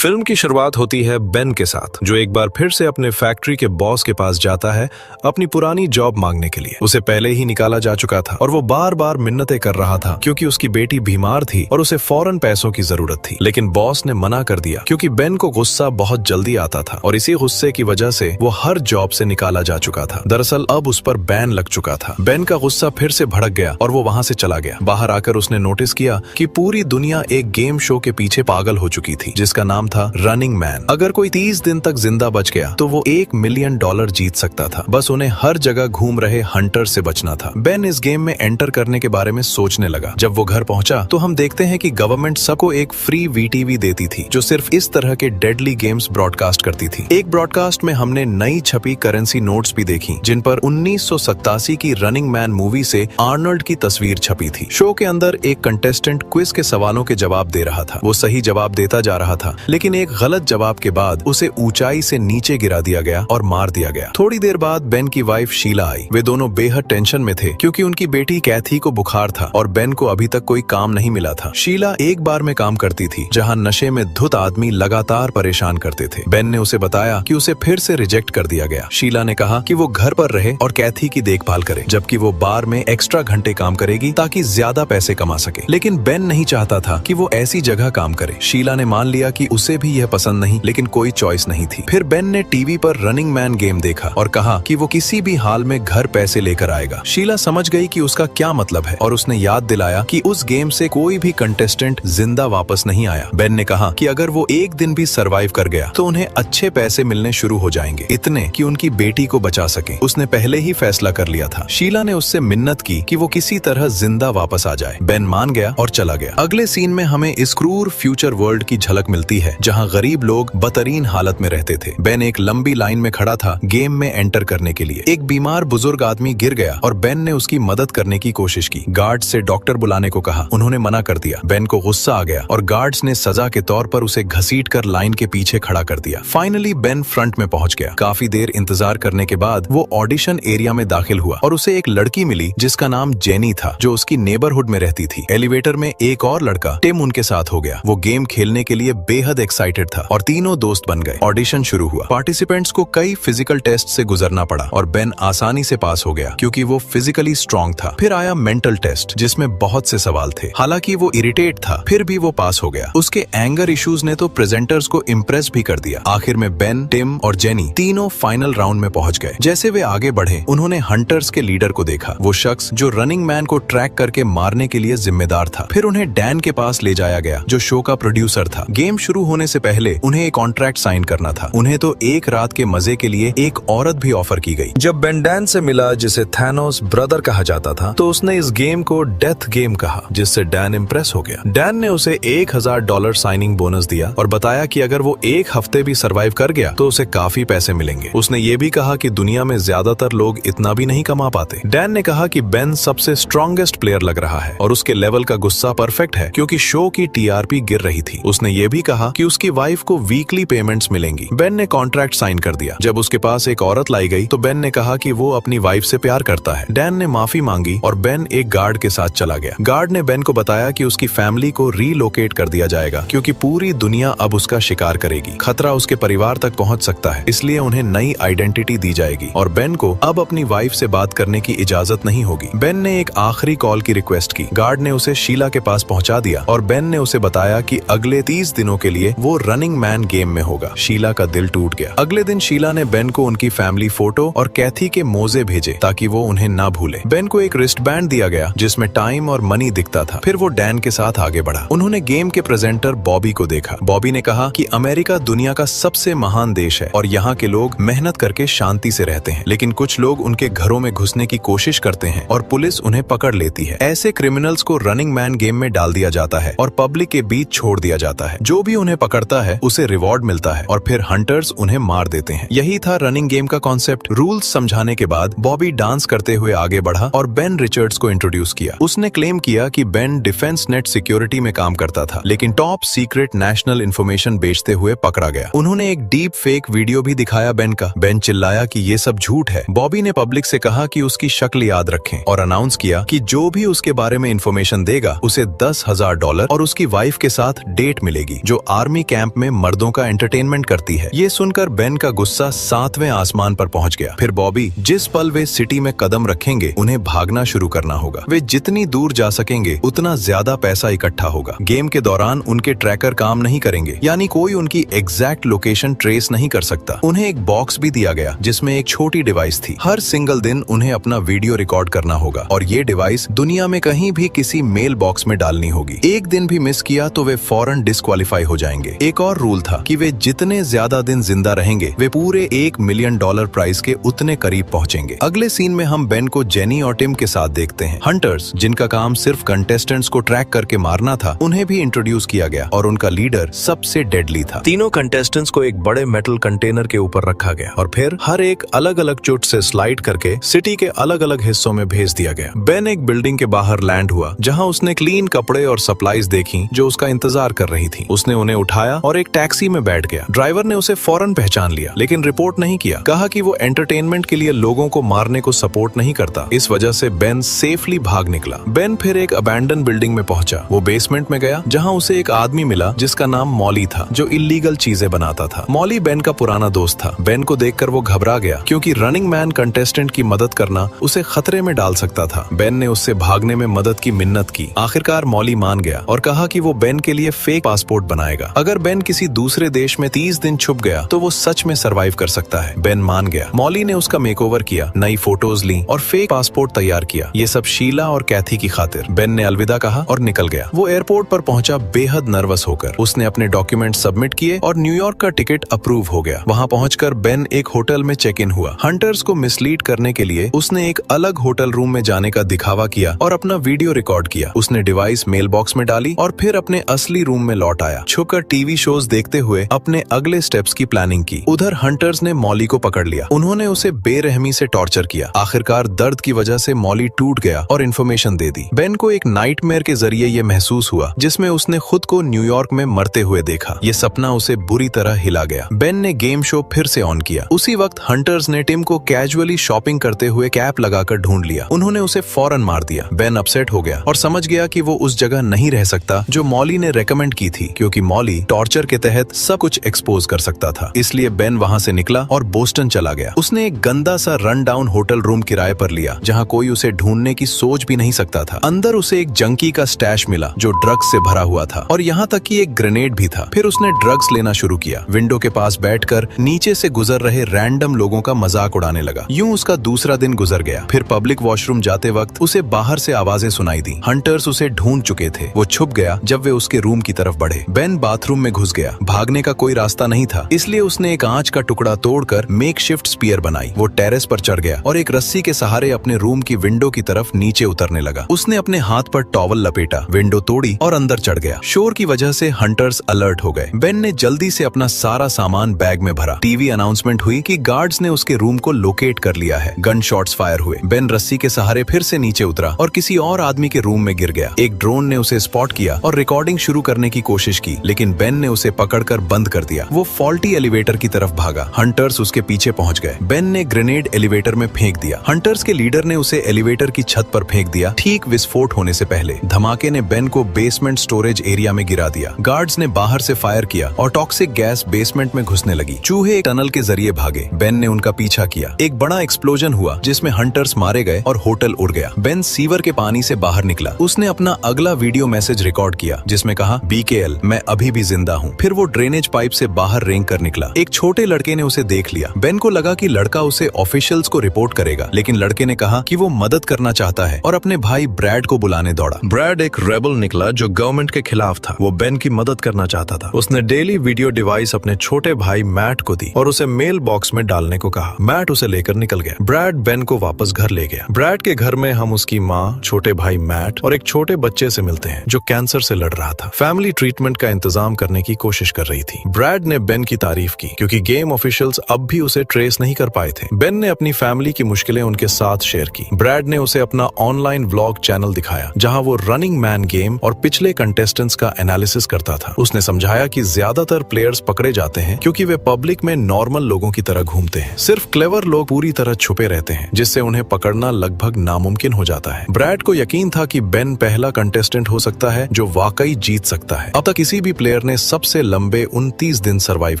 Film की शुरुआत होती है बेन के साथ, जो एक बार फिर से अपने फैक्ट्री के बॉस के पास जाता है अपनी पुरानी जॉब मांगने के लिए। उसे पहले ही निकाला जा चुका था और वो बार बार मिन्नतें कर रहा था क्योंकि उसकी बेटी बीमार थी और उसे फौरन पैसों की जरूरत थी। लेकिन बॉस ने मना कर दिया क्योंकि बेन को गुस्सा बहुत जल्दी आता था और इसी गुस्से की वजह से वो हर जॉब से निकाला जा चुका था। दरअसल अब उस पर बैन लग चुका था। बेन का गुस्सा फिर से भड़क गया और वो वहाँ से चला गया। बाहर आकर उसने नोटिस किया कि पूरी दुनिया एक गेम शो के पीछे पागल हो चुकी थी जिसका नाम था रनिंग मैन। अगर कोई 30 दिन तक जिंदा बच गया तो वो $1 मिलियन जीत सकता था। बस उन्हें हर जगह घूम रहे हंटर से बचना था। बेन इस गेम में एंटर करने के बारे में सोचने लगा। जब वो घर पहुंचा तो हम देखते हैं कि गवर्नमेंट सबको एक फ्री वीटीवी देती थी जो सिर्फ इस तरह के डेडली गेम्स ब्रॉडकास्ट करती थी। एक ब्रॉडकास्ट में हमने नई छपी करेंसी नोट्स भी देखी जिन पर 1987 की रनिंग मैन मूवी से आर्नल्ड की तस्वीर छपी थी। शो के अंदर एक कंटेस्टेंट क्विज के सवालों के जवाब दे रहा था। वो सही जवाब देता जा रहा था लेकिन एक गलत जवाब के बाद उसे ऊंचाई से नीचे गिरा दिया गया और मार दिया गया। थोड़ी देर बाद बेन की वाइफ शीला आई। वे दोनों बेहद टेंशन में थे क्योंकि उनकी बेटी कैथी को बुखार था और बेन को अभी तक कोई काम नहीं मिला था। शीला एक बार में काम करती थी जहां नशे में धुत आदमी लगातार परेशान करते थे। बेन ने उसे बताया कि उसे फिर से रिजेक्ट कर दिया गया। शीला ने कहा कि वो घर पर रहे और कैथी की देखभाल करे जबकि वो बार में एक्स्ट्रा घंटे काम करेगी ताकि ज्यादा पैसे कमा सके। लेकिन बेन नहीं चाहता था कि वो ऐसी जगह काम करे। शीला ने मान लिया कि उसे भी यह पसंद नहीं, लेकिन कोई चॉइस नहीं थी। फिर बेन ने टीवी पर रनिंग मैन गेम देखा और कहा कि वो किसी भी हाल में घर पैसे लेकर आएगा। शीला समझ गई कि उसका क्या मतलब है और उसने याद दिलाया कि उस गेम से कोई भी कंटेस्टेंट जिंदा वापस नहीं आया। बेन ने कहा कि अगर वो एक दिन भी सरवाइव कर गया तो उन्हें अच्छे पैसे मिलने शुरू हो जाएंगे, इतने कि उनकी बेटी को बचा सके। उसने पहले ही फैसला कर लिया था। शीला ने उससे मिन्नत की कि वो किसी तरह जिंदा वापस आ जाए। बेन मान गया और चला गया। अगले सीन में हमें इस क्रूर फ्यूचर वर्ल्ड की झलक मिलती है जहाँ गरीब लोग बदतरीन हालत में रहते थे। बेन एक लंबी लाइन में खड़ा था गेम में एंटर करने के लिए। एक बीमार बुजुर्ग आदमी गिर गया और बेन ने उसकी मदद करने की कोशिश की। गार्ड से डॉक्टर बुलाने को कहा, उन्होंने मना कर दिया। बेन को गुस्सा आ गया और गार्ड्स ने सजा के तौर पर उसे घसीटकर लाइन के पीछे खड़ा कर दिया। फाइनली बेन फ्रंट में पहुंच गया। काफी देर इंतजार करने के बाद वो ऑडिशन एरिया में दाखिल हुआ और उसे एक लड़की मिली जिसका नाम जेनी था जो उसकी नेबरहुड में रहती थी। एलिवेटर में एक और लड़का टिम उनके साथ हो गया। वो गेम खेलने के लिए बेहद एक्साइटेड था और तीनों दोस्त बन गए। ऑडिशन शुरू हुआ। पार्टिसिपेंट्स को कई फिजिकल टेस्ट से गुजरना पड़ा और बेन आसानी से पास हो गया क्योंकि वो फिजिकली स्ट्रॉन्ग था। फिर आया मेंटल टेस्ट जिसमें बहुत से सवाल थे। हालांकि वो इरिटेट था फिर भी वो पास हो गया। उसके एंगर इश्यूज ने तो प्रेजेंटर्स को इम्प्रेस भी कर दिया। आखिर में बेन, टिम और जेनी तीनों फाइनल राउंड में पहुंच गए। जैसे वे आगे बढ़े उन्होंने हंटर्स के लीडर को देखा, वो शख्स जो रनिंग मैन को ट्रैक करके मारने के लिए जिम्मेदार था। फिर उन्हें डैन के पास ले जाया गया जो शो का प्रोड्यूसर था। गेम शुरू होने से पहले उन्हें एक कॉन्ट्रैक्ट साइन करना था। उन्हें तो एक रात के मजे के लिए एक औरत भी ऑफर की गई। जब बेन डैन से मिला जिसे थैनोस ब्रदर कहा जाता था तो उसने इस गेम को डेथ गेम कहा जिससे डैन इम्प्रेस हो गया। डैन ने उसे $1000 साइनिंग बोनस दिया और बताया कि अगर वो एक हफ्ते भी सरवाइव कर गया तो उसे काफी पैसे मिलेंगे। उसने ये भी कहा कि दुनिया में ज्यादातर लोग इतना भी नहीं कमा पाते। डैन ने कहा कि बेन सबसे स्ट्रॉन्गेस्ट प्लेयर लग रहा है और उसके लेवल का गुस्सा परफेक्ट है क्योंकि शो की टीआरपी गिर रही थी। उसने ये भी कहा कि उसकी वाइफ को वीकली पेमेंट्स मिलेंगी। बेन ने कॉन्ट्रैक्ट साइन कर दिया। जब उसके पास एक औरत लाई गई तो बेन ने कहा कि वो अपनी वाइफ से प्यार करता है। डैन ने माफी मांगी और बेन एक गार्ड के साथ चला गया। गार्ड ने बेन को बताया कि उसकी फैमिली को रीलोकेट कर दिया जाएगा क्योंकि पूरी दुनिया अब उसका शिकार करेगी। खतरा उसके परिवार तक पहुंच सकता है, इसलिए उन्हें नई आइडेंटिटी दी जाएगी और बेन को अब अपनी वाइफ से बात करने की इजाजत नहीं होगी। बेन ने एक आखिरी कॉल की रिक्वेस्ट की। गार्ड ने उसे शीला के पास पहुंचा दिया और बेन ने उसे बताया कि अगले 30 दिनों के लिए वो रनिंग मैन गेम में होगा। शीला का दिल टूट गया। अगले दिन शीला ने बेन को उनकी फैमिली फोटो और कैथी के मोजे भेजे ताकि वो उन्हें ना भूले। बेन को एक रिस्ट बैंड दिया गया जिसमें टाइम और मनी दिखता था। फिर वो डैन के साथ आगे बढ़ा। उन्होंने गेम के प्रेजेंटर बॉबी को देखा। बॉबी ने कहा कि अमेरिका दुनिया का सबसे महान देश है और यहाँ के लोग मेहनत करके शांति से रहते हैं, लेकिन कुछ लोग उनके घरों में घुसने की कोशिश करते हैं और पुलिस उन्हें पकड़ लेती है। ऐसे क्रिमिनल्स को रनिंग मैन गेम में डाल दिया जाता है और पब्लिक के बीच छोड़ दिया जाता है। जो भी उन्हें पकड़ता है उसे रिवॉर्ड मिलता है और फिर हंटर्स उन्हें मार देते हैं। यही था रनिंग गेम का कॉन्सेप्ट। रूल्स समझाने के बाद बॉबी डांस करते हुए आगे बढ़ा और बेन रिचर्ड्स को इंट्रोड्यूस किया। उसने क्लेम किया कि बेन डिफेंस नेट सिक्योरिटी में काम करता था लेकिन टॉप सीक्रेट नेशनल इंफॉर्मेशन बेचते हुए पकड़ा गया। उन्होंने एक डीप फेक वीडियो भी दिखाया बेन का। बेन चिल्लाया कि ये सब झूठ है। बॉबी ने पब्लिक से कहा कि उसकी शक्ल याद रखें और अनाउंस किया कि जो भी उसके बारे में इंफॉर्मेशन देगा उसे $10,000 और उसकी वाइफ के साथ डेट मिलेगी जो आर्मी आर्मी कैंप में मर्दों का एंटरटेनमेंट करती है। ये सुनकर बेन का गुस्सा 7वें आसमान पर पहुंच गया। फिर बॉबी, जिस पल वे सिटी में कदम रखेंगे उन्हें भागना शुरू करना होगा। वे जितनी दूर जा सकेंगे उतना ज्यादा पैसा इकट्ठा होगा। गेम के दौरान उनके ट्रैकर काम नहीं करेंगे, यानी कोई उनकी एग्जैक्ट लोकेशन ट्रेस नहीं कर सकता। उन्हें एक बॉक्स भी दिया गया जिसमें एक छोटी डिवाइस थी। हर सिंगल दिन उन्हें अपना वीडियो रिकॉर्ड करना होगा और ये डिवाइस दुनिया में कहीं भी किसी मेल बॉक्स में डालनी होगी। एक दिन भी मिस किया तो वे फौरन डिस्क्वालीफाई हो जाएंगे। एक और रूल था कि वे जितने ज्यादा दिन जिंदा रहेंगे वे पूरे $1 मिलियन प्राइस के उतने करीब पहुंचेंगे। अगले सीन में हम बेन को जेनी और टिम के साथ देखते हैं। हंटर्स, जिनका काम सिर्फ कंटेस्टेंट्स को ट्रैक करके मारना था, उन्हें भी इंट्रोड्यूस किया गया और उनका लीडर सबसे डेडली था। तीनों कंटेस्टेंट्स को एक बड़े मेटल कंटेनर के ऊपर रखा गया और फिर हर एक अलग अलग चोट से स्लाइड करके सिटी के अलग अलग हिस्सों में भेज दिया गया। बेन एक बिल्डिंग के बाहर लैंड हुआ जहां उसने क्लीन कपड़े और सप्लाईज देखी जो उसका इंतजार कर रही थी। उसने उन्हें उठाया और एक टैक्सी में बैठ गया। ड्राइवर ने उसे फौरन पहचान लिया लेकिन रिपोर्ट नहीं किया। कहा कि वो एंटरटेनमेंट के लिए लोगों को मारने को सपोर्ट नहीं करता। इस वजह से बेन सेफली भाग निकला। बेन फिर एक अबैंडन बिल्डिंग में पहुंचा। वो बेसमेंट में गया जहां उसे एक आदमी मिला जिसका नाम मॉली था, जो इल्लीगल चीजें बनाता था। मॉली बेन का पुराना दोस्त था। बेन को देखकर वो घबरा गया क्योंकि रनिंग मैन कंटेस्टेंट की मदद करना उसे खतरे में डाल सकता था। बेन ने उससे भागने में मदद की मिन्नत की। आखिरकार मॉली मान गया और कहा कि वो बेन के लिए फेक पासपोर्ट बनाएगा। अगर बेन किसी दूसरे देश में 30 दिन छुप गया तो वो सच में सरवाइव कर सकता है। बेन मान गया। मॉली ने उसका मेकओवर किया, नई फोटोज ली और फेक पासपोर्ट तैयार किया। ये सब शीला और कैथी की खातिर। बेन ने अलविदा कहा और निकल गया। वो एयरपोर्ट पर पहुंचा बेहद नर्वस होकर। उसने अपने डॉक्यूमेंट सबमिट किए और न्यूयॉर्क का टिकट अप्रूव हो गया। वहां पहुंचकर बेन एक होटल में चेक इन हुआ। हंटर्स को मिसलीड करने के लिए उसने एक अलग होटल रूम में जाने का दिखावा किया और अपना वीडियो रिकॉर्ड किया। उसने डिवाइस मेल बॉक्स में डाली और फिर अपने असली रूम में लौट आया। छुपकर टीवी शोज देखते हुए अपने अगले स्टेप्स की प्लानिंग की। उधर हंटर्स ने मॉली को पकड़ लिया। उन्होंने उसे बेरहमी से टॉर्चर किया। आखिरकार दर्द की वजह से मॉली टूट गया और इन्फॉर्मेशन दे दी। बेन को एक नाइटमेयर के जरिए ये महसूस हुआ जिसमें उसने खुद को न्यूयॉर्क में मरते हुए देखा। ये सपना उसे बुरी तरह हिला गया। बेन ने गेम शो फिर से ऑन किया। उसी वक्त हंटर्स ने टिम को कैजुअली शॉपिंग करते हुए कैप लगाकर ढूंढ लिया। उन्होंने उसे फौरन मार दिया। बेन अपसेट हो गया और समझ गया कि वो उस जगह नहीं रह सकता जो मॉली ने रेकमेंड की थी, क्योंकि मॉली टॉर्चर के तहत सब कुछ एक्सपोज कर सकता था। इसलिए बेन वहां से निकला और बोस्टन चला गया। उसने एक गंदा सा रन डाउन होटल रूम किराए पर लिया जहां कोई उसे ढूंढने की सोच भी नहीं सकता था। अंदर उसे एक जंकी का स्टैश मिला जो ड्रग्स से भरा हुआ था और यहाँ तक कि एक ग्रेनेड भी था। फिर उसने ड्रग्स लेना शुरू किया। विंडो के पास बैठकर नीचे से गुजर रहे रैंडम लोगों का मजाक उड़ाने लगा। यूं उसका दूसरा दिन गुजर गया। फिर पब्लिक वॉशरूम जाते वक्त उसे बाहर से आवाजें सुनाई दी। हंटर्स उसे ढूंढ चुके थे। वो छुप गया जब वे उसके रूम की तरफ बढ़े। बेन बाथरूम में घुस गया। भागने का कोई रास्ता नहीं था, इसलिए उसने एक आंच का टुकड़ा तोड़कर मेकशिफ्ट स्पीयर बनाई। वो टेरेस पर चढ़ गया और एक रस्सी के सहारे अपने रूम की विंडो की तरफ नीचे उतरने लगा। उसने अपने हाथ पर टॉवल लपेटा, विंडो तोड़ी और अंदर चढ़ गया। शोर की वजह से हंटर्स अलर्ट हो गए। बेन ने जल्दी से अपना सारा सामान बैग में भरा। टीवी अनाउंसमेंट हुई कि गार्ड्स ने उसके रूम को लोकेट कर लिया है। गन शॉट्स फायर हुए। बेन रस्सी के सहारे फिर से नीचे उतरा और किसी और आदमी के रूम में गिर गया। एक ड्रोन ने उसे स्पॉट किया और रिकॉर्डिंग शुरू करने की कोशिश की, लेकिन बेन ने उसे पकड़कर बंद कर दिया। वो फॉल्टी एलिवेटर की तरफ भागा। हंटर्स उसके पीछे पहुंच गए। बेन ने ग्रेनेड एलिवेटर में फेंक दिया। हंटर्स के लीडर ने उसे एलिवेटर की छत पर फेंक दिया, ठीक विस्फोट होने से पहले। धमाके ने बेन को बेसमेंट स्टोरेज एरिया में गिरा दिया। गार्ड्स ने बाहर से फायर किया और टॉक्सिक गैस बेसमेंट में घुसने लगी। चूहे एक टनल के जरिए भागे। बेन ने उनका पीछा किया। एक बड़ा एक्सप्लोजन हुआ जिसमें हंटर्स मारे गए और होटल उड़ गया। बेन सीवर के पानी से बाहर निकला। उसने अपना अगला वीडियो मैसेज रिकॉर्ड किया जिसमें कहा, BKL, मैं अभी भी जिंदा हूँ। फिर वो ड्रेनेज पाइप से बाहर रेंग कर निकला। एक छोटे लड़के ने उसे देख लिया। बेन को लगा कि लड़का उसे ऑफिशियल्स को रिपोर्ट करेगा, लेकिन लड़के ने कहा कि वो मदद करना चाहता है और अपने भाई ब्रैड को बुलाने दौड़ा। ब्रैड एक रेबल निकला जो गवर्नमेंट के खिलाफ था। वो बेन की मदद करना चाहता था। उसने डेली वीडियो डिवाइस अपने छोटे भाई मैट को दी और उसे मेल बॉक्स में डालने को कहा। मैट उसे लेकर निकल गया। ब्रैड बेन को वापस घर ले गया। ब्रैड के घर में हम उसकी माँ, छोटे भाई मैट और एक छोटे बच्चे से मिलते हैं जो कैंसर से लड़ रहा था। फैमिली ट्रीटमेंट का इंतजाम करने की कोशिश कर रही थी। ब्रैड ने बेन की तारीफ की क्योंकि गेम ऑफिशियल्स अब भी उसे ट्रेस नहीं कर पाए थे। बेन ने अपनी फैमिली की मुश्किलें उनके साथ शेयर की। ब्रैड ने उसे अपना ऑनलाइन व्लॉग चैनल दिखाया जहां वो रनिंग मैन गेम और पिछले कंटेस्टेंट्स का एनालिसिस करता था। उसने समझाया कि ज्यादातर प्लेयर्स पकड़े जाते हैं क्योंकि वे पब्लिक में नॉर्मल लोगों की तरह घूमते हैं। सिर्फ क्लेवर लोग पूरी तरह छुपे रहते हैं, जिससे उन्हें पकड़ना लगभग नामुमकिन हो जाता है। ब्रैड को यकीन था कि बेन पहला कंटेस्टेंट हो सकता है जो वाकई जीत सकता है। अब तक किसी भी प्लेयर शेर ने सबसे लंबे 29 दिन सरवाइव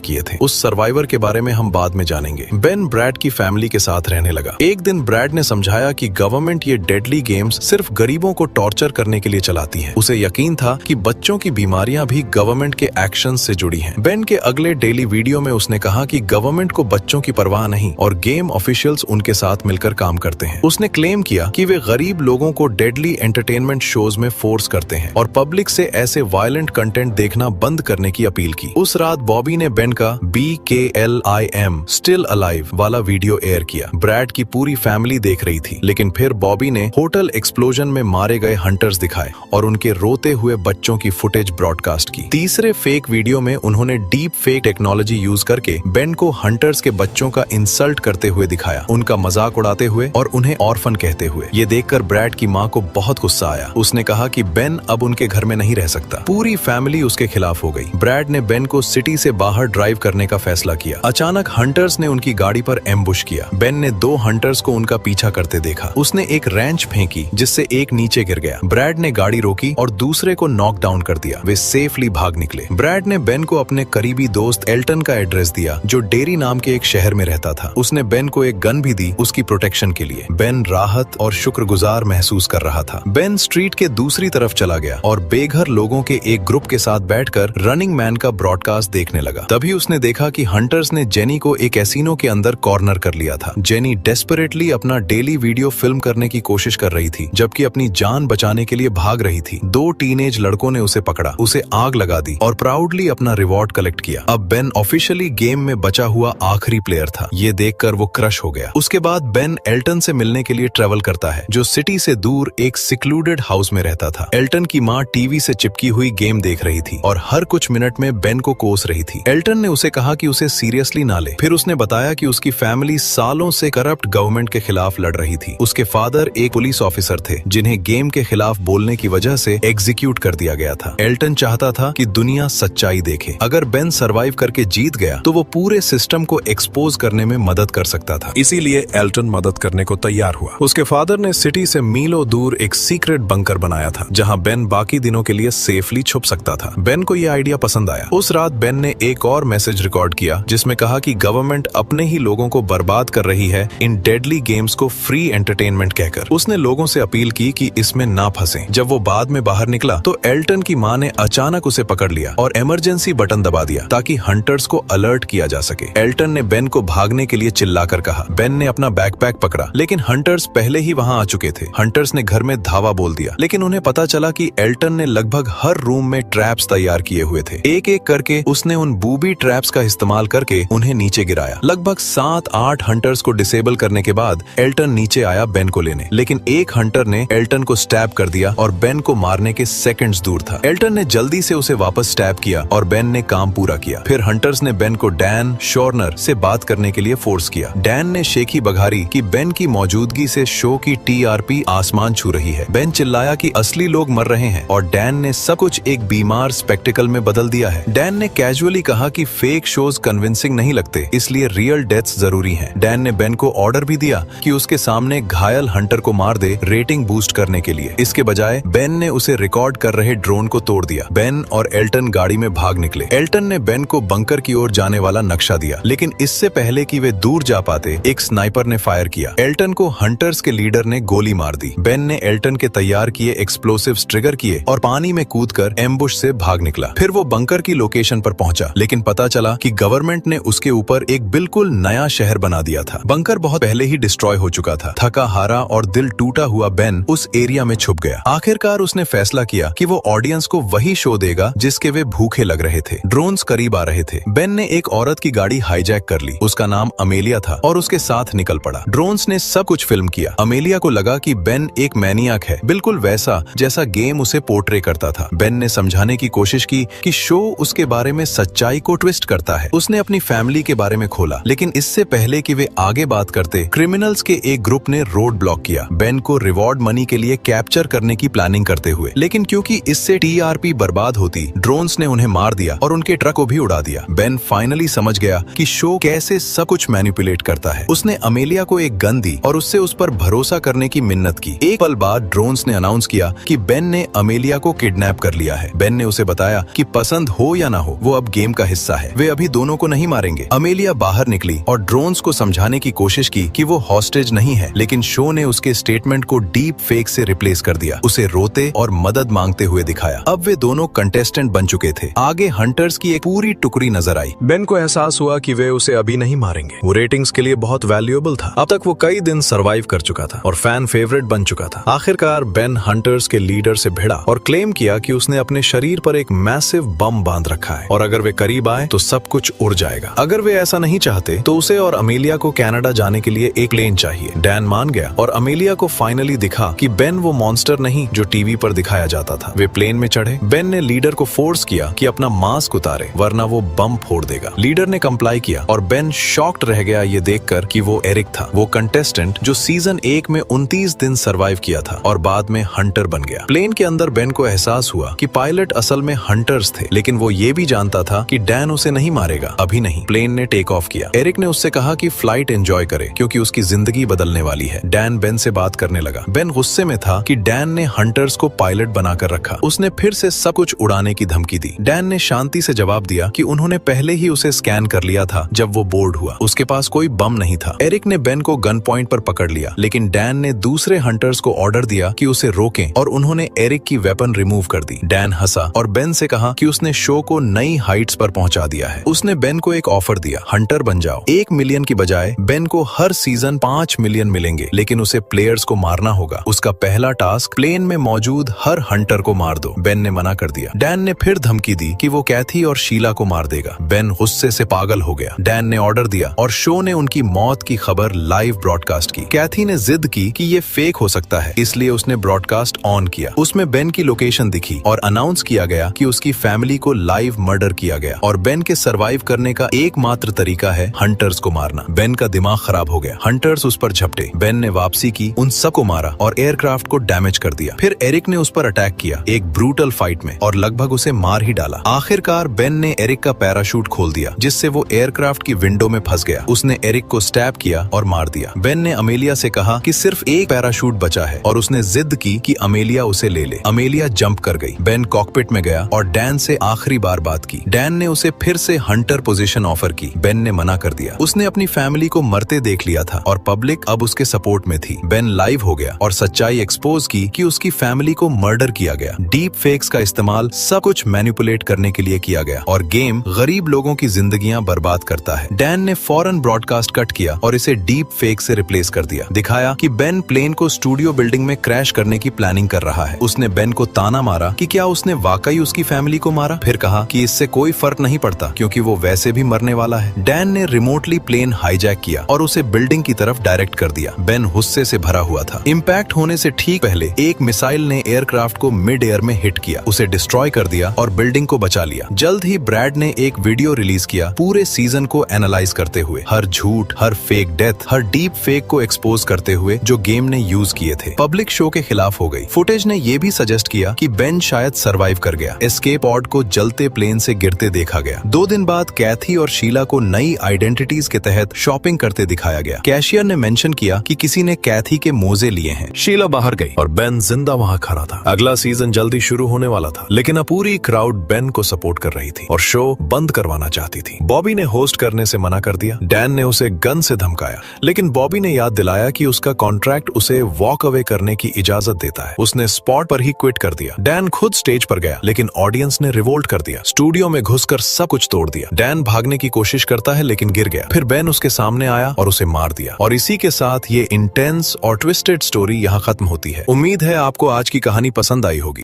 किए थे। उस सर्वाइवर के बारे में हम बाद में जानेंगे। बेन ब्रैड की फैमिली के साथ रहने लगा। एक दिन ब्रैड ने समझाया कि गवर्नमेंट ये डेडली गेम्स सिर्फ गरीबों को टॉर्चर करने के लिए चलाती है। उसे यकीन था कि बच्चों की बीमारियां भी गवर्नमेंट के एक्शन से जुड़ी हैं। बेन के अगले डेली वीडियो में उसने कहा कि गवर्नमेंट को बच्चों की परवाह नहीं और गेम ऑफिशियल्स उनके साथ मिलकर काम करते हैं। उसने क्लेम किया कि वे गरीब लोगों को डेडली एंटरटेनमेंट शोज में फोर्स करते हैं और पब्लिक से ऐसे वायलेंट कंटेंट देखना बंद करने की अपील की। उस रात बॉबी ने बेन का BKLIM स्टिल अलाइव वाला वीडियो एयर किया। ब्रैड की पूरी फैमिली देख रही थी, लेकिन फिर बॉबी ने होटल एक्सप्लोजन में मारे गए हंटर्स दिखाए और उनके रोते हुए बच्चों की फुटेज ब्रॉडकास्ट की। तीसरे फेक वीडियो में उन्होंने डीप फेक टेक्नोलॉजी यूज करके बेन को हंटर्स के बच्चों का इंसल्ट करते हुए दिखाया, उनका मजाक उड़ाते हुए और उन्हें ऑर्फन कहते हुए। ये देखकर ब्रैड की माँ को बहुत गुस्सा आया। उसने कहा कि बेन अब उनके घर में नहीं रह सकता। पूरी फैमिली उसके खिलाफ हो गई। ब्रैड ने बेन को सिटी से बाहर ड्राइव करने का फैसला किया। अचानक हंटर्स ने उनकी गाड़ी पर एम्बुश किया। बेन ने 2 हंटर्स को उनका पीछा करते देखा। उसने एक रेंच फेंकी जिससे एक नीचे गिर गया। ब्रैड ने गाड़ी रोकी और दूसरे को नॉक डाउन कर दिया। वे सेफली भाग निकले। ब्रैड ने बेन को अपने करीबी दोस्त एल्टन का एड्रेस दिया, जो डेरी नाम के एक शहर में रहता था। उसने बेन को एक गन भी दी उसकी प्रोटेक्शन के लिए। बेन राहत और शुक्रगुजार महसूस कर रहा था। बेन स्ट्रीट के दूसरी तरफ चला गया और बेघर लोगों के एक ग्रुप के साथ बैठकर रनिंग मैन का ब्रॉडकास्ट देखने लगा। तभी उसने देखा कि हंटर्स ने जेनी को एक कैसीनो के अंदर कॉर्नर कर लिया था। जेनी डेस्परेटली अपना डेली वीडियो फिल्म करने की कोशिश कर रही थी, जबकि अपनी जान बचाने के लिए भाग रही थी। 2 टीनेज लड़कों ने उसे पकड़ा, उसे आग लगा दी और प्राउडली अपना रिवॉर्ड कलेक्ट किया। अब बेन ऑफिशियली गेम में बचा हुआ आखिरी प्लेयर था। ये देखकर वो क्रश हो गया। उसके बाद बेन एल्टन से मिलने के लिए ट्रेवल करता है, जो सिटी से दूर एक सिक्लूडेड हाउस में रहता था। एल्टन की माँ टीवी से चिपकी हुई गेम देख रही थी और हर कुछ मिनट में बेन को कोस रही थी। एल्टन ने उसे कहा कि उसे सीरियसली ना ले। फिर उसने बताया कि उसकी फैमिली सालों से करप्ट गवर्नमेंट के खिलाफ लड़ रही थी। उसके फादर एक पुलिस ऑफिसर थे, जिन्हें गेम के खिलाफ बोलने की वजह से एग्जीक्यूट कर दिया गया था। एल्टन चाहता था कि दुनिया सच्चाई देखे। अगर बेन सरवाइव करके जीत गया तो वो पूरे सिस्टम को एक्सपोज करने में मदद कर सकता था। इसीलिए एल्टन मदद करने को तैयार हुआ। उसके फादर ने सिटी से मीलों दूर एक सीक्रेट बंकर बनाया था, जहां बेन बाकी दिनों के लिए सेफली छुप सकता था। बेन को यह आइडिया पसंद आया। उस रात बेन ने एक और मैसेज रिकॉर्ड किया, जिसमें कहा कि गवर्नमेंट अपने ही लोगों को बर्बाद कर रही है इन डेडली गेम्स को फ्री एंटरटेनमेंट कहकर। उसने लोगों से अपील की कि इसमें ना फंसें। जब वो बाद में बाहर निकला तो एल्टन की माँ ने अचानक उसे पकड़ लिया और इमरजेंसी बटन दबा दिया ताकि हंटर्स को अलर्ट किया जा सके। एल्टन ने बेन को भागने के लिए चिल्लाकर कहा। बेन ने अपना बैकपैक पकड़ा, लेकिन हंटर्स पहले ही वहां आ चुके थे। हंटर्स ने घर में धावा बोल दिया, लेकिन उन्हें पता चला कि एल्टन ने लगभग हर रूम में ट्रैप्स तैयार किए हुए थे। एक एक करके उसने उन बूबी ट्रैप्स का इस्तेमाल करके उन्हें नीचे गिराया। लगभग 7-8 हंटर्स को डिसेबल करने के बाद एल्टन नीचे आया बेन को लेने, लेकिन एक हंटर ने एल्टन को स्टैब कर दिया और बेन को मारने के सेकंड्स दूर था। एल्टन ने जल्दी से उसे वापस स्टैब किया और बेन ने काम पूरा किया। फिर हंटर्स ने बेन को डैन शॉर्नर से बात करने के लिए फोर्स किया। डैन ने शेखी बघारी कि बेन की मौजूदगी से शो की TRP आसमान छू रही है। बेन चिल्लाया कि असली लोग मर रहे हैं और डैन ने सब कुछ एक बीमार स्पेक्टिकल में बदल दिया है। डैन ने कैजुअली कहा कि फेक शोज कन्विंसिंग नहीं लगते, इसलिए रियल डेथ्स जरूरी हैं। डैन ने बेन को ऑर्डर भी दिया कि उसके सामने घायल हंटर को मार दे, रेटिंग बूस्ट करने के लिए। इसके बजाय बेन ने उसे रिकॉर्ड कर रहे ड्रोन को तोड़ दिया। बेन और एल्टन गाड़ी में भाग निकले। एल्टन ने बेन को बंकर की ओर जाने वाला नक्शा दिया, लेकिन इससे पहले कि वे दूर जा पाते एक स्नाइपर ने फायर किया। एल्टन को हंटर्स के लीडर ने गोली मार दी। बेन ने एल्टन के तैयार किए एक्सप्लोसिव्स ट्रिगर किए और पानी में कूदकर एम्बुश से भाग निकला। फिर वो बंकर की लोकेशन पर पहुंचा, लेकिन पता चला कि गवर्नमेंट ने उसके ऊपर एक बिल्कुल नया शहर बना दिया था। बंकर बहुत पहले ही डिस्ट्रॉय हो चुका था। थका हारा और दिल टूटा हुआ बेन उस एरिया में छुप गया। आखिरकार उसने फैसला किया कि वो ऑडियंस को वही शो देगा जिसके वे भूखे लग रहे थे। ड्रोन्स करीब आ रहे थे। बेन ने एक औरत की गाड़ी हाईजैक कर ली। उसका नाम अमेलिया था और उसके साथ निकल पड़ा। ड्रोन्स ने सब कुछ फिल्म किया। अमेलिया को लगा कि बेन एक मैनियाक है, बिल्कुल वैसा जैसा गेम उसे पोर्ट्रे करता था। बेन ने समझाने की कोशिश की कि शो उसके बारे में सच्चाई को ट्विस्ट करता है। उसने अपनी फैमिली के बारे में खोला, लेकिन इससे पहले कि वे आगे बात करते, क्रिमिनल्स के एक ग्रुप ने रोड ब्लॉक किया, बेन को रिवॉर्ड मनी के लिए कैप्चर करने की प्लानिंग करते हुए। लेकिन क्योंकि इससे TRP बर्बाद होती, ड्रोन्स ने उन्हें मार दिया और उनके ट्रक को भी उड़ा दिया। बेन फाइनली समझ गया कि शो कैसे सब कुछ मैनिपुलेट करता है। उसने अमेलिया को एक गन दी और उससे उस पर भरोसा करने की मिन्नत की। एक पल बाद ड्रोन्स ने अनाउंस किया कि बेन ने अमेलिया को किडनैप कर लिया है। बेन ने उसे बताया कि पसंद हो या ना हो वो अब गेम का हिस्सा है, वे अभी दोनों को नहीं मारेंगे। अमेलिया बाहर निकली और ड्रोन्स को समझाने की कोशिश की कि वो हॉस्टेज नहीं है, लेकिन शो ने उसके स्टेटमेंट को डीप फेक से रिप्लेस कर दिया, उसे रोते और मदद मांगते हुए दिखाया। अब वे दोनों कंटेस्टेंट बन चुके थे। आगे हंटर्स की एक पूरी टुकड़ी नजर आई। बेन को एहसास हुआ कि वे उसे अभी नहीं मारेंगे, वो रेटिंग्स के लिए बहुत वैल्यूएबल था। अब तक वो कई दिन सरवाइव कर चुका था और फैन फेवरेट बन चुका था। आखिरकार बेन हंटर्स के लीडर से भिड़ा और क्लेम किया कि उसने अपने शरीर पर एक मैसिव बम बांध रखा है और अगर वे करीब आए तो सब कुछ उड़ जाएगा। अगर वे ऐसा नहीं चाहते तो उसे और अमेलिया को कनाडा जाने के लिए एक प्लेन चाहिए। डैन मान गया और अमेलिया को फाइनली दिखा कि बेन वो मॉन्स्टर नहीं जो टीवी पर दिखाया जाता था। वे प्लेन में चढ़े। बेन ने लीडर को फोर्स किया कि अपना मास्क उतारे वरना वो बम फोड़ देगा। लीडर ने कंप्लाई किया और बेन शॉक्ड रह गया ये देखकर कि वो एरिक था, वो कंटेस्टेंट जो सीजन 1 में 29 दिन सरवाइव किया था और बाद में हंटर बन गया। प्लेन के अंदर बेन को एहसास हुआ कि पायलट असल में हंटर्स थे, लेकिन वो ये भी जानता था कि डैन उसे नहीं मारेगा, अभी नहीं। प्लेन ने टेक ऑफ किया। एरिक ने उससे कहा कि फ्लाइट एंजॉय करे क्योंकि उसकी जिंदगी बदलने वाली है। डैन बेन से बात करने लगा। बेन गुस्से में था कि डैन ने हंटर्स को पायलट बनाकर रखा, उसने फिर से सब कुछ उड़ाने की धमकी दी। डैन ने शांति से जवाब दिया कि उन्होंने पहले ही उसे स्कैन कर लिया था जब वो बोर्ड हुआ, उसके पास कोई बम नहीं था। एरिक ने बेन को गन पॉइंट पर पकड़ लिया, लेकिन डैन ने दूसरे हंटर्स को ऑर्डर दिया कि उसे रोकें और उन्होंने एरिक की वेपन रिमूव कर दी। डैन हंसा और बेन से कहा कि उसने शो को नई हाइट्स पर पहुंचा दिया है। उसने बेन को एक ऑफर दिया, हंटर बन जाओ। 1 मिलियन की बजाय बेन को हर सीजन 5 मिलियन मिलेंगे, लेकिन उसे प्लेयर्स को मारना होगा। उसका पहला टास्क प्लेन में मौजूद हर हंटर को मार दो। बेन ने मना कर दिया। डैन ने फिर धमकी दी कि वो कैथी और शीला को मार देगा। बेन गुस्से से पागल हो गया। डैन ने ऑर्डर दिया और शो ने उनकी मौत की खबर लाइव ब्रॉडकास्ट की। कैथी ने जिद की कि ये फेक हो सकता है, इसलिए उसने ब्रॉडकास्ट ऑन किया। उसमें बेन की लोकेशन दिखी और अनाउंस किया गया कि उसकी फैमिली को लाइव मर्डर किया गया और बेन के सरवाइव करने का एकमात्र तरीका है हंटर्स को मारना। बेन का दिमाग खराब हो गया। हंटर्स उस पर झपटे। बेन ने वापसी की, उन सबको मारा और एयरक्राफ्ट को डैमेज कर दिया। फिर एरिक ने उस पर अटैक किया एक ब्रूटल फाइट में और लगभग उसे मार ही डाला। आखिरकार बेन ने एरिक का पैराशूट खोल दिया जिससे वो एयरक्राफ्ट की विंडो में फंस गया। उसने एरिक को स्टैब किया और मार दिया। बेन ने अमेलिया से कहा कि सिर्फ एक पैराशूट बचा है और उसने जिद की कि अमेलिया उसे ले ले। अमेलिया जंप कर गई। बेन कॉकपिट में गया और डैन से आखिरी बार बात की। डैन ने उसे फिर से हंटर पोजीशन ऑफर की। बेन ने मना कर दिया। उसने अपनी फैमिली को मरते देख लिया था और पब्लिक अब उसके सपोर्ट में थी। बेन लाइव हो गया और सच्चाई एक्सपोज की कि उसकी फैमिली को मर्डर किया गया। डीप फेक्स का इस्तेमाल सब कुछ मैनिपुलेट करने के लिए किया गया और गेम गरीब लोगों की जिंदगियां बर्बाद करता है। डैन ने फौरन ब्रॉडकास्ट कट किया और इसे डीप फेक से रिप्लेस कर दिया। दिखाया कि बेन प्लेन को स्टूडियो बिल्डिंग में क्रैश करने की प्लानिंग कर रहा है। उसने बेन को ताना मारा कि क्या उसने वाकई उसकी फैमिली को मारा। फिर कहा कि इससे कोई फर्क नहीं पड़ता क्योंकि वो वैसे भी मरने वाला है। डैन ने रिमोटली प्लेन हाईजैक किया और उसे बिल्डिंग की तरफ डायरेक्ट कर दिया। बेन गुस्से से भरा हुआ था। इम्पैक्ट होने से ठीक पहले एक मिसाइल ने एयरक्राफ्ट को मिड एयर में हिट किया, उसे डिस्ट्रॉय कर दिया और बिल्डिंग को बचा लिया। जल्द ही ब्रैड ने एक वीडियो रिलीज किया पूरे सीजन को एनालाइज करते हुए, हर झूठ, हर फेक डेथ, हर डीप फेक को एक्सपोज करते हुए जो गेम ने यूज किए थे। पब्लिक शो के खिलाफ हो गई। फुटेज ने यह भी सजेस्ट किया कि बेन शायद सरवाइव कर गया। एस्केप पॉड को जलते प्लेन से गिरते देखा गया। 2 दिन बाद कैथी और शीला को नई आइडेंटिटीज के तहत शॉपिंग करते दिखाया गया। कैशियर ने मेंशन किया कि किसी ने कैथी के मोजे लिए हैं। शीला बाहर गई और बेन जिंदा वहां खड़ा था। अगला सीजन जल्दी शुरू होने वाला था, लेकिन अब पूरी क्राउड बेन को सपोर्ट कर रही थी और शो बंद करवाना चाहती थी। बॉबी ने होस्ट करने से मना कर दिया। डैन ने उसे गन से धमकाया, लेकिन बॉबी ने याद दिलाया कि उसका कॉन्ट्रैक्ट उसे वॉक अवे करने की इजाजत देता है। उसने स्पॉट पर ही क्विट कर दिया। डैन खुद स्टेज पर गया, लेकिन ऑडियंस ने रिवोल्ट कर दिया। स्टूडियो में घुसकर सब कुछ तोड़ दिया। डैन भागने की कोशिश करता है लेकिन गिर गया। फिर बेन उसके सामने आया और उसे मार दिया। और इसी के साथ ये इंटेंस और ट्विस्टेड स्टोरी यहाँ खत्म होती है। उम्मीद है आपको आज की कहानी पसंद आई होगी।